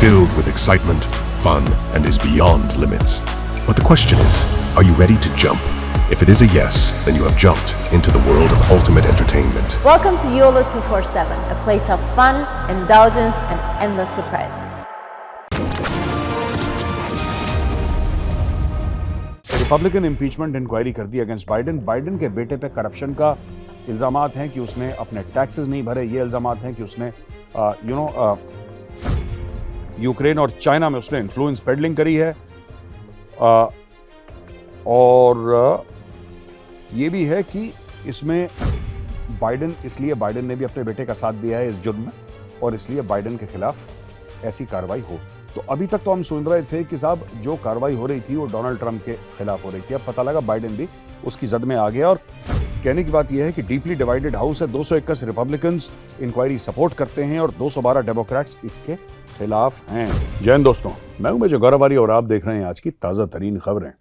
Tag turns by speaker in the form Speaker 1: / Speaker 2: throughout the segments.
Speaker 1: filled with excitement, fun, and is beyond limits. But the question is, are you ready to jump? If it is a yes, then you have jumped into the world of ultimate entertainment.
Speaker 2: Welcome to YOLO 247, a place of fun, indulgence, and endless surprises.
Speaker 3: Republican impeachment inquiry कर दी against Biden. Biden के बेटे पे corruption का इल्जामात हैं कि उसने अपने टैक्सेस नहीं भरे। ये इल्जामात हैं कि उसने यूक्रेन और चाइना में उसने इन्फ्लुएंस पेडलिंग करी है। और ये भी है कि इसमें बाइडेन ने भी अपने बेटे का साथ दिया है इस जुर्म में, और इसलिए बाइडेन के खिलाफ ऐसी कार्रवाई हो। तो अभी तक तो हम सुन रहे थे कि साहब जो कार्रवाई हो रही थी वो डोनाल्ड ट्रंप के खिलाफ हो रही थी। अब पता लगा बाइडेन भी उसकी जद में आ गया। और कहने की बात यह है कि डीपली डिवाइडेड हाउस है। 221 रिपब्लिकन्स इंक्वायरी सपोर्ट करते हैं और 212 डेमोक्रेट्स इसके खिलाफ हैं। जय हिंद दोस्तों, मैं हूं मेजर गौरवारी और आप देख रहे हैं आज की ताज़ा तरीन खबरें।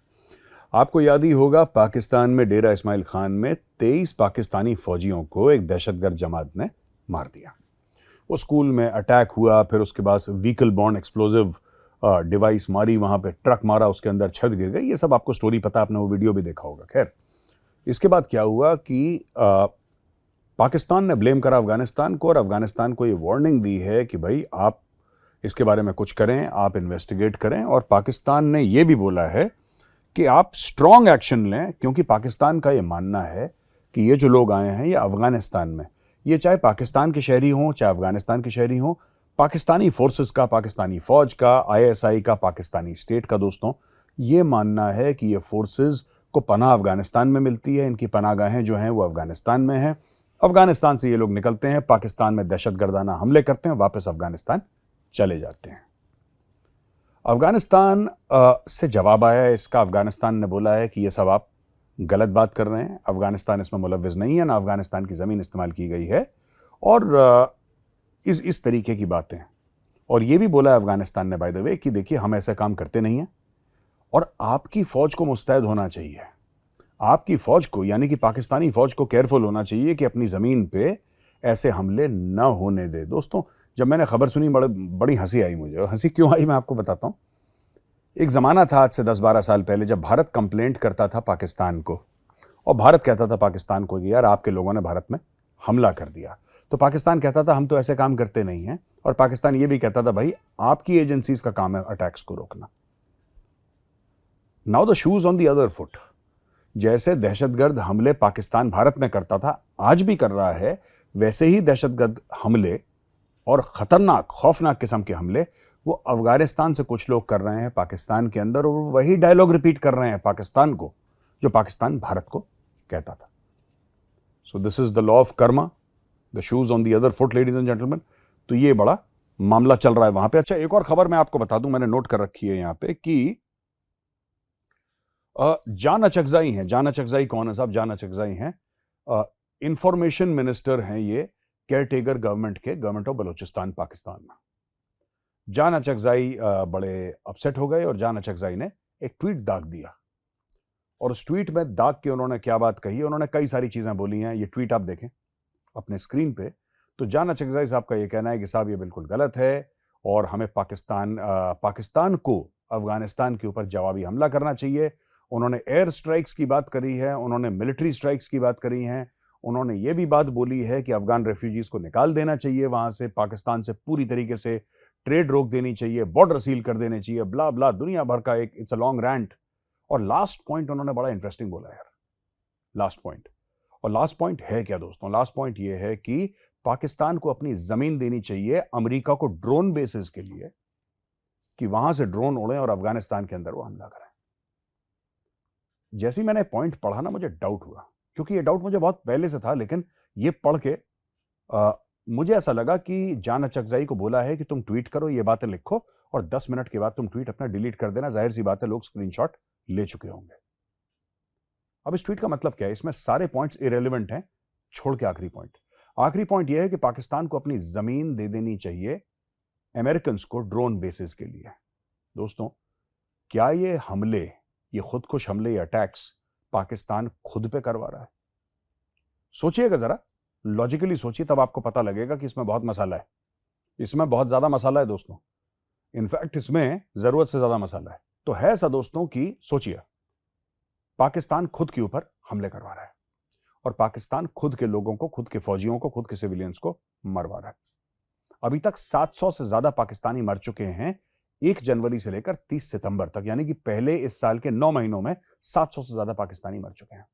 Speaker 3: आपको याद ही होगा, पाकिस्तान में डेरा इस्माइल खान में 23 पाकिस्तानी फौजियों को एक दहशतगर्द जमात ने मार दिया। वो स्कूल में अटैक हुआ, फिर उसके बाद व्हीकल बॉर्न एक्सप्लोजिव डिवाइस मारी, वहाँ पे ट्रक मारा, उसके अंदर छत गिर गई। ये सब आपको स्टोरी पता, आपने वो वीडियो भी देखा होगा। खैर, इसके बाद क्या हुआ कि पाकिस्तान ने ब्लेम करा अफगानिस्तान को, और अफगानिस्तान को ये वार्निंग दी है कि भाई आप इसके बारे में कुछ करें, आप इन्वेस्टिगेट करें। और पाकिस्तान ने ये भी बोला है कि आप स्ट्रॉन्ग एक्शन लें, क्योंकि पाकिस्तान का ये मानना है कि ये जो लोग आए हैं ये अफगानिस्तान में, ये चाहे पाकिस्तान के शहरी हों चाहे अफगानिस्तान के शहरी हों, पाकिस्तानी फोर्सेस का, पाकिस्तानी फौज का, आईएसआई का, पाकिस्तानी स्टेट का, दोस्तों ये मानना है कि ये फोर्सेस को पनाह अफगानिस्तान में मिलती है। इनकी पनाहगाहें जो हैं वो अफगानिस्तान में हैं। अफगानिस्तान से ये लोग निकलते हैं, पाकिस्तान में दहशतगर्दाना हमले करते हैं, वापस अफगानिस्तान चले जाते हैं। अफगानिस्तान से जवाब आया है इसका। अफगानिस्तान ने बोला है कि ये सब आप गलत बात कर रहे हैं, अफगानिस्तान इसमें मुलव्विज़ नहीं है, ना अफगानिस्तान की ज़मीन इस्तेमाल की गई है, और इस तरीके की बातें। और ये भी बोला है अफगानिस्तान ने, बाय द वे, कि देखिए हम ऐसे काम करते नहीं हैं, और आपकी फ़ौज को मुस्तैद होना चाहिए। आपकी फ़ौज को, यानी कि पाकिस्तानी फ़ौज को केयरफुल होना चाहिए कि अपनी ज़मीन पे ऐसे हमले न होने दे। दोस्तों, जब मैंने खबर सुनी बड़ी हंसी आई मुझे। हंसी क्यों आई मैं आपको बताता हूँ। एक ज़माना था आज से 10-12 साल पहले, जब भारत कंप्लेंट करता था पाकिस्तान को, और भारत कहता था पाकिस्तान को कि यार आपके लोगों ने भारत में हमला कर दिया, तो पाकिस्तान कहता था हम तो ऐसे काम करते नहीं हैं, और पाकिस्तान ये भी कहता था भाई आपकी एजेंसीज का काम है अटैक्स को रोकना। Now the shoes on the other foot. जैसे दहशतगर्द हमले पाकिस्तान भारत में करता था, आज भी कर रहा है, वैसे ही दहशतगर्द हमले और खतरनाक खौफनाक किस्म के हमले वो अफगानिस्तान से कुछ लोग कर रहे हैं पाकिस्तान के अंदर, और वही डायलॉग रिपीट कर रहे हैं पाकिस्तान को, जो पाकिस्तान भारत को कहता था। So this is the law of Karma, the shoes on the other foot, ladies and gentleman. तो ये बड़ा मामला चल रहा है वहां पे। अच्छा, एक और खबर मैं आपको बता दूं, मैंने नोट कर रखी है यहां पे, कि जान अचकज़ई हैं। जान अचकज़ई कौन है साहब? जान अचकज़ई हैं इंफॉर्मेशन मिनिस्टर हैं, ये केयरटेकर गवर्नमेंट के, गवर्नमेंट ऑफ बलूचिस्तान पाकिस्तान में। जान अचकज़ई बड़े अपसेट हो गए, और जान अचकज़ई ने एक ट्वीट दाग दिया, और उस ट्वीट में दाग के उन्होंने क्या बात कही, उन्होंने कई सारी चीजें बोली हैं। ये ट्वीट आप देखें अपने स्क्रीन पे। तो जान अचकज़ई साहब का ये कहना है कि साहब ये बिल्कुल गलत है, और हमें पाकिस्तान को अफगानिस्तान के ऊपर जवाबी हमला करना चाहिए। उन्होंने एयर स्ट्राइक्स की बात करी है, उन्होंने मिलिट्री स्ट्राइक्स की बात करी है, उन्होंने ये भी बात बोली है कि अफगान रेफ्यूजीज को निकाल देना चाहिए वहां से, पाकिस्तान से पूरी तरीके से ट्रेड रोक देनी चाहिए, बॉर्डर सील कर देने चाहिए, ब्ला ब्ला, दुनिया भर का एक इट्स अ लॉन्ग रैंट। और लास्ट पॉइंट उन्होंने बड़ा इंटरेस्टिंग बोला यार, लास्ट पॉइंट। और लास्ट पॉइंट है क्या दोस्तों? लास्ट पॉइंट ये है कि पाकिस्तान को अपनी जमीन देनी चाहिए अमेरिका को ड्रोन बेसिस के लिए, कि वहां से ड्रोन उड़े और अफगानिस्तान के अंदर वो हमला करें। जैसे ही मैंने पॉइंट पढ़ा ना, मुझे डाउट हुआ, क्योंकि ये डाउट मुझे बहुत पहले से था, लेकिन ये पढ़ के मुझे ऐसा लगा कि जान अचकज़ई को बोला है कि तुम ट्वीट करो, ये बातें लिखो, और 10 मिनट के बाद तुम ट्वीट अपना डिलीट कर देना। जाहिर सी बात है लोग स्क्रीनशॉट ले चुके होंगे। अब इस ट्वीट का मतलब क्या है? इसमें सारे पॉइंट्स इरेलेवेंट हैं, छोड़ के आखिरी पॉइंट। आखिरी पॉइंट यह है कि पाकिस्तान को अपनी जमीन दे देनी चाहिए अमेरिकन को ड्रोन बेसिस के लिए। दोस्तों, क्या ये हमले, ये खुदकुश हमले, ये अटैक्स पाकिस्तान खुद पे करवा रहा है? सोचिएगा जरा, लॉजिकली सोचिए, तब आपको पता लगेगा कि इसमें बहुत मसाला है, इसमें बहुत ज्यादा मसाला है दोस्तों। इनफैक्ट इसमें जरूरत से ज्यादा मसाला है। तो है ऐसा दोस्तों कि सोचिए, पाकिस्तान खुद के ऊपर हमले करवा रहा है और पाकिस्तान खुद के लोगों को, खुद के फौजियों को, खुद के सिविलियंस को मरवा रहा है। अभी तक 700 से ज्यादा पाकिस्तानी मर चुके हैं 1 जनवरी से लेकर 30 सितंबर तक, यानी कि पहले इस साल के 9 महीनों में 700 से ज्यादा पाकिस्तानी मर चुके हैं।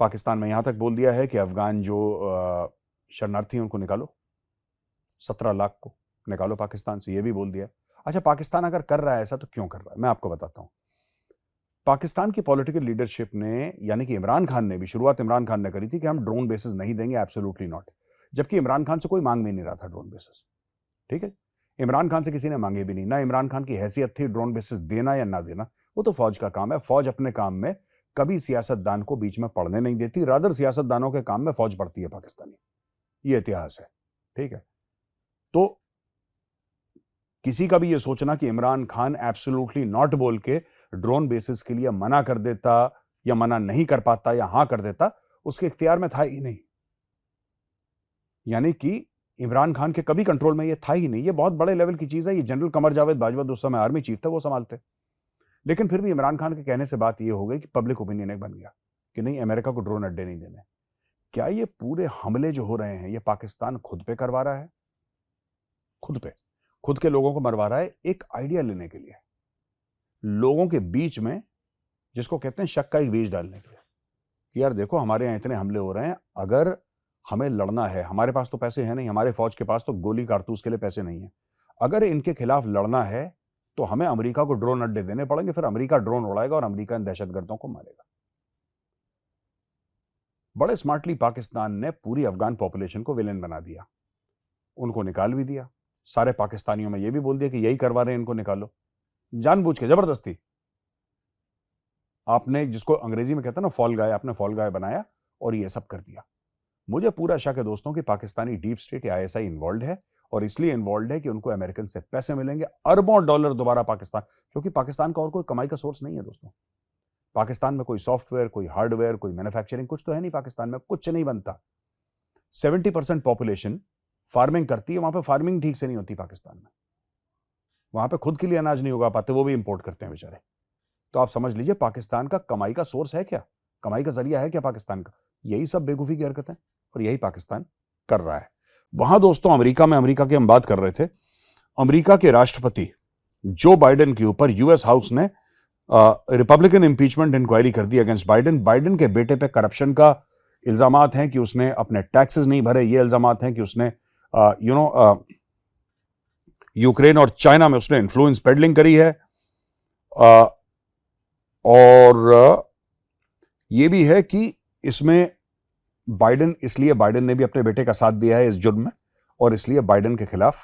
Speaker 3: पाकिस्तान में यहां तक बोल दिया है कि अफगान जो शरणार्थी हैं उनको निकालो, 17 लाख को निकालो पाकिस्तान से, यह भी बोल दिया। अच्छा, पाकिस्तान अगर कर रहा है ऐसा तो क्यों कर रहा है, मैं आपको बताता हूं। पाकिस्तान की पॉलिटिकल लीडरशिप ने, यानी कि इमरान खान ने भी, शुरुआत इमरान खान ने करी थी कि हम ड्रोन बेसिस नहीं देंगे, एब्सोल्युटली नॉट, जबकि इमरान खान से कोई मांग भी नहीं रहा था ड्रोन बेसिस। ठीक है, इमरान खान से किसी ने मांगे भी नहीं, ना इमरान खान की हैसियत थी ड्रोन बेसिस देना या ना देना, वो तो फौज का काम है। फौज अपने काम में कभी सियासतदान को बीच में पढ़ने नहीं देती, रादर सियासतदानों के काम में फौज पढ़ती है पाकिस्तानी, ये इतिहास है। ठीक है, तो किसी का भी ये सोचना कि इमरान खान एब्सोल्युटली नॉट बोल के ड्रोन बेसिस के लिए मना कर देता या मना नहीं कर पाता या हां कर देता, उसके इख्तियार में था ही नहीं। यानी कि इमरान खान के कभी कंट्रोल में ये था ही नहीं। ये बहुत बड़े लेवल की चीज है, ये जनरल कमर जावेद बाजवा उस समय आर्मी चीफ थे, वो संभालते। लेकिन फिर भी इमरान खान के कहने से बात ये हो गई कि पब्लिक ओपिनियन एक बन गया कि नहीं, अमेरिका को ड्रोन अड्डे नहीं देने। क्या ये पूरे हमले जो हो रहे हैं ये पाकिस्तान खुद पे करवा रहा है? खुद पे, खुद के लोगों को मरवा रहा है एक आइडिया लेने के लिए, लोगों के बीच में, जिसको कहते हैं शक का एक बीज डालने के लिए कि यार देखो, हमारे यहां इतने हमले हो रहे हैं, अगर हमें लड़ना है, हमारे पास तो पैसे हैं नहीं, हमारे फौज के पास तो गोली कारतूस के लिए पैसे नहीं है, अगर इनके खिलाफ लड़ना है तो हमें अमेरिका को ड्रोन अड्डे देने पड़ेंगे, फिर अमेरिका ड्रोन उड़ाएगा और अमेरिका इन दहशतगर्दों को मारेगा। बड़े स्मार्टली पाकिस्तान ने पूरी अफगान पॉपुलेशन को विलेन बना दिया, उनको निकाल भी दिया। सारे पाकिस्तानियों में यह भी बोल दिया कि यही करवा रहे हैं, इनको निकालो, जानबूझ के, जबरदस्ती। आपने, जिसको अंग्रेजी में कहते हैं ना फॉल गाय, आपने फॉल गाय बनाया और ये सब कर दिया। मुझे पूरा शक है दोस्तों कि पाकिस्तानी डीप स्टेट या आईएसआई इन्वॉल्व है, और इसलिए इन्वॉल्व है कि उनको अमेरिकन से पैसे मिलेंगे, अरबों डॉलर दोबारा पाकिस्तान, क्योंकि पाकिस्तान का और कोई कमाई का सोर्स नहीं है दोस्तों। पाकिस्तान में कोई सॉफ्टवेयर, कोई हार्डवेयर, कोई मैन्युफैक्चरिंग, कुछ तो है नहीं पाकिस्तान में, कुछ नहीं बनता। 70% पॉपुलेशन फार्मिंग करती है, वहां पे फार्मिंग ठीक से नहीं होती पाकिस्तान में, वहां पे खुद के लिए अनाज नहीं उगा पाते, वो भी इंपोर्ट करते हैं बेचारे। तो आप समझ लीजिए पाकिस्तान का कमाई का सोर्स है क्या, कमाई का जरिया है क्या पाकिस्तान का? यही सब बेवकूफी की हरकतें, और यही पाकिस्तान कर रहा है। वहां दोस्तों अमेरिका में, अमेरिका की हम बात कर रहे थे, अमेरिका के राष्ट्रपति जो बाइडेन के ऊपर यूएस हाउस ने रिपब्लिकन इंपीचमेंट इंक्वायरी कर दी अगेंस्ट बाइडेन। बाइडेन के बेटे पे करप्शन का इल्जामात हैं कि उसने अपने टैक्सेस नहीं भरे, ये इल्जामात हैं कि उसने यूक्रेन और चाइना में उसने इन्फ्लुएंस पेडलिंग करी है, और यह भी है कि इसमें बाइडेन ने भी अपने बेटे का साथ दिया है इस जुर्म में, और इसलिए बाइडेन के खिलाफ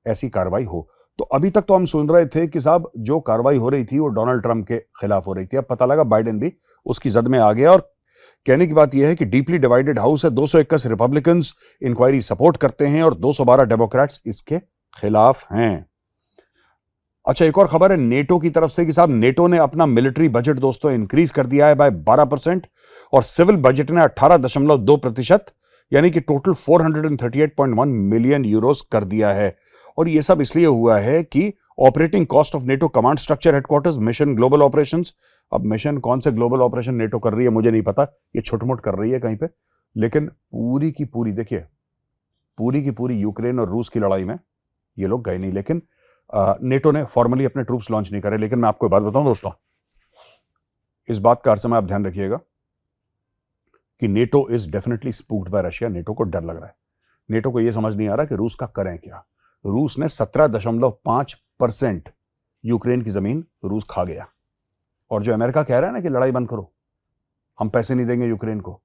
Speaker 3: ऐसी कार्रवाई हो। तो अभी तक तो हम सुन रहे थे कि साहब जो कार्रवाई हो रही थी वो डोनाल्ड ट्रंप के खिलाफ हो रही थी, अब पता लगा बाइडेन भी उसकी जद में आ गया। और कहने की बात यह है कि डीपली डिवाइडेड हाउस है, 221 रिपब्लिकन्स इंक्वायरी सपोर्ट करते हैं और 212 डेमोक्रेट्स इसके खिलाफ हैं। अच्छा, एक और खबर है नेटो की तरफ से कि साहब नेटो ने अपना मिलिट्री बजट दोस्तों इंक्रीज कर दिया है बाय 12%, और सिविल बजट ने 18.2%, यानी कि टोटल 438.1 मिलियन यूरोस कर दिया है। और ये सब इसलिए हुआ है कि operating cost of NATO command structure headquarters mission global operations, अब मिशन कौन से ग्लोबल ऑपरेशन नेटो कर रही है मुझे नहीं पता, ये छोट-मोट कर रही है कहीं पे, लेकिन पूरी की पूरी, देखिए पूरी की पूरी यूक्रेन और रूस की लड़ाई में ये लोग गए नहीं। लेकिन नेटो ने फॉर्मली अपने ट्रूप्स लॉन्च नहीं करे। लेकिन मैं आपको एक बात बताऊं दोस्तों, इस बात का हर समय आप ध्यान रखिएगा कि NATO is definitely spooked bye Russia. NATO को डर लग रहा है, नेटो को यह समझ नहीं आ रहा कि रूस का करें क्या। रूस ने 17.5% यूक्रेन की जमीन रूस खा गया, और जो अमेरिका कह रहा है ना कि लड़ाई बंद करो, हम पैसे नहीं देंगे यूक्रेन को,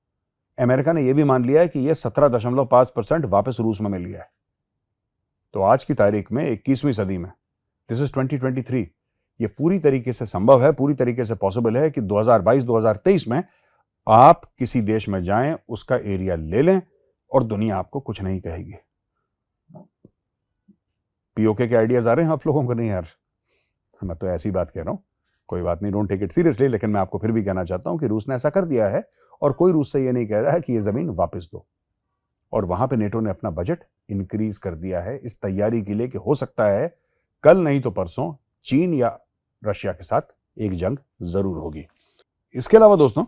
Speaker 3: अमेरिका ने यह भी मान लिया है कि यह 17.5% वापस रूस में मिल गया है। तो आज की तारीख में 21वीं सदी में, दिस इज 2023, यह पूरी तरीके से संभव है, पूरी तरीके से पॉसिबल है कि 2022-2023 में आप किसी देश में जाएं, उसका एरिया ले लें और दुनिया आपको कुछ नहीं कहेगी। पीओके के आइडियाज आ रहे हैं आप लोगों को? नहीं यार, मैं तो ऐसी बात कह रहा हूं, कोई बात नहीं, डोंट टेक इट सीरियसली। लेकिन मैं आपको फिर भी कहना चाहता हूं कि रूस ने ऐसा कर दिया है, और कोई रूस से यह नहीं कह रहा है कि यह जमीन वापस दो, और वहां पे नेटो ने अपना बजट इंक्रीज कर दिया है इस तैयारी के लिए कि हो सकता है कल नहीं तो परसों चीन या रशिया के साथ एक जंग जरूर होगी। इसके अलावा दोस्तों,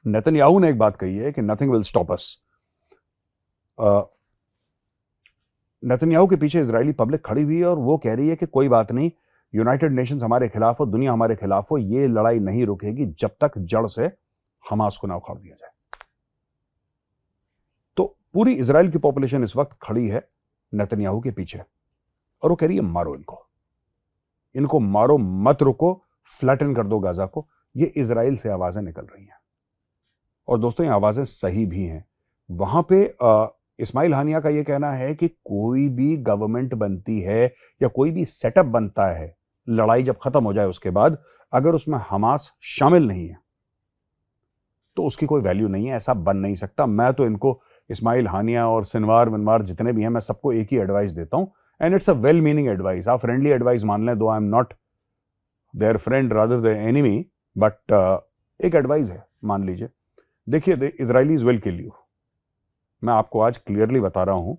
Speaker 3: नेतन्याहू ने एक बात कही है कि nothing will stop us. Netanyahu के पीछे इजरायली पब्लिक खड़ी हुई है और वो कह रही है कि कोई बात नहीं, यूनाइटेड नेशंस हमारे खिलाफ हो, दुनिया हमारे खिलाफ हो, ये लड़ाई नहीं रुकेगी जब तक जड़ से हमास को ना उखाड़ दिया जाए। तो पूरी इजराइल की पॉपुलेशन इस वक्त खड़ी है नेतन्याहू के पीछे और वो कह रही है मारो इनको मारो, मत रुको, फ्लैटन कर दो गाजा को। ये इजराइल से आवाजें निकल रही हैं और दोस्तों ये आवाजें सही भी हैं। वहां पे इस्माइल हानिया का ये कहना है कि कोई भी गवर्नमेंट बनती है या कोई भी सेटअप बनता है, लड़ाई जब खत्म हो जाए उसके बाद, अगर उसमें हमास शामिल नहीं है तो उसकी कोई वैल्यू नहीं है, ऐसा बन नहीं सकता। मैं तो इनको इस्माइल हानिया और सिनवार विनवार जितने भी हैं, मैं सबको एक ही एडवाइस देता हूं and it's a well meaning advice. आप फ्रेंडली एडवाइस मान लें, though I am not their friend rather their enemy, but एक एडवाइस है, मान लीजिए। देखिए, the Israelis will kill you. मैं आपको आज क्लियरली बता रहा हूं,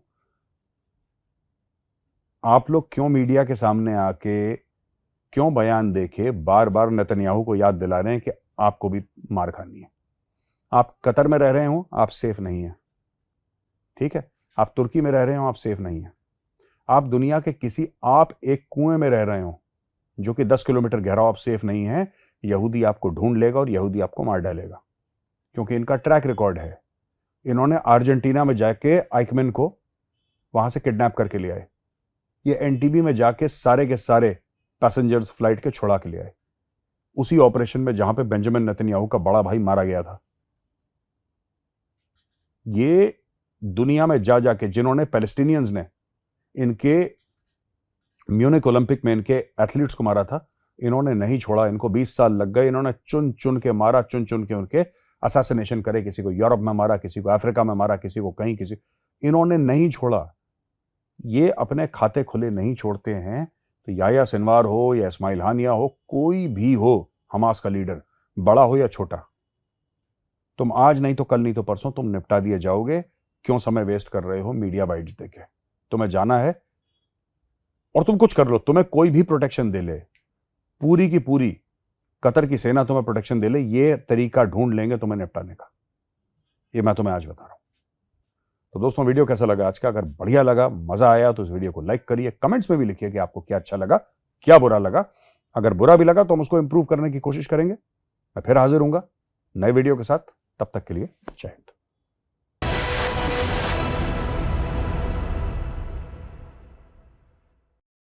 Speaker 3: आप लोग क्यों मीडिया के सामने आके, क्यों बयान देके बार बार नेतन्याहू को याद दिला रहे हैं कि आपको भी मार खानी है। आप कतर में रह रहे हो, आप सेफ नहीं है, ठीक है। आप तुर्की में रह रहे हो, आप सेफ नहीं है। आप दुनिया के किसी, आप एक कुएं में रह रहे हो जो कि 10 किलोमीटर गहरा हो, आप सेफ नहीं है। यहूदी आपको ढूंढ लेगा और यहूदी आपको मार डालेगा, क्योंकि इनका ट्रैक रिकॉर्ड है। इन्होंने अर्जेंटीना में जाके आइकमेन को वहां से किडनैप करके ले आए। ये एनटीबी में जाके सारे के सारे पैसेंजर्स फ्लाइट के छुड़ा के ले आए, उसी ऑपरेशन में जहां पे बेंजामिन नेतन्याहू का बड़ा भाई मारा गया था। ये दुनिया में जा जाके, जिन्होंने पैलेस्टीनियंस ने इनके म्यूनिक ओलंपिक में इनके एथलीट्स को मारा था, इन्होंने नहीं छोड़ा। इनको 20 साल लग गए। इन्होंने चुन चुन के मारा, चुन चुन के उनके असैसिनेशन करे। किसी को यूरोप में मारा, किसी को अफ्रीका में मारा, किसी को कहीं, किसी, इन्होंने नहीं छोड़ा। ये अपने खाते खुले नहीं छोड़ते हैं। तो याह्या सिनवार हो या इस्माइल हानिया हो, कोई भी हो हमास का लीडर, बड़ा हो या छोटा, तुम आज नहीं तो कल नहीं तो परसों तुम निपटा दिए जाओगे। क्यों समय वेस्ट कर रहे हो मीडिया बाइट्स देके? तुम्हें जाना है और तुम कुछ कर लो, तुम्हें कोई भी प्रोटेक्शन दे ले, पूरी की पूरी कतर की सेना तुम्हें प्रोटेक्शन दे ले, ये तरीका ढूंढ लेंगे तुम्हें निपटाने का। ये मैं तुम्हें आज बता रहा हूं। तो दोस्तों, वीडियो कैसा लगा आज का? अगर बढ़िया लगा, मजा आया, तो इस वीडियो को लाइक करिए। कमेंट्स में भी लिखिए कि आपको क्या अच्छा लगा, क्या बुरा लगा। अगर बुरा भी लगा तो हम उसको इंप्रूव करने की कोशिश करेंगे। मैं फिर हाजिर हूंगा नए वीडियो के साथ। तब तक के लिए जय हिंद।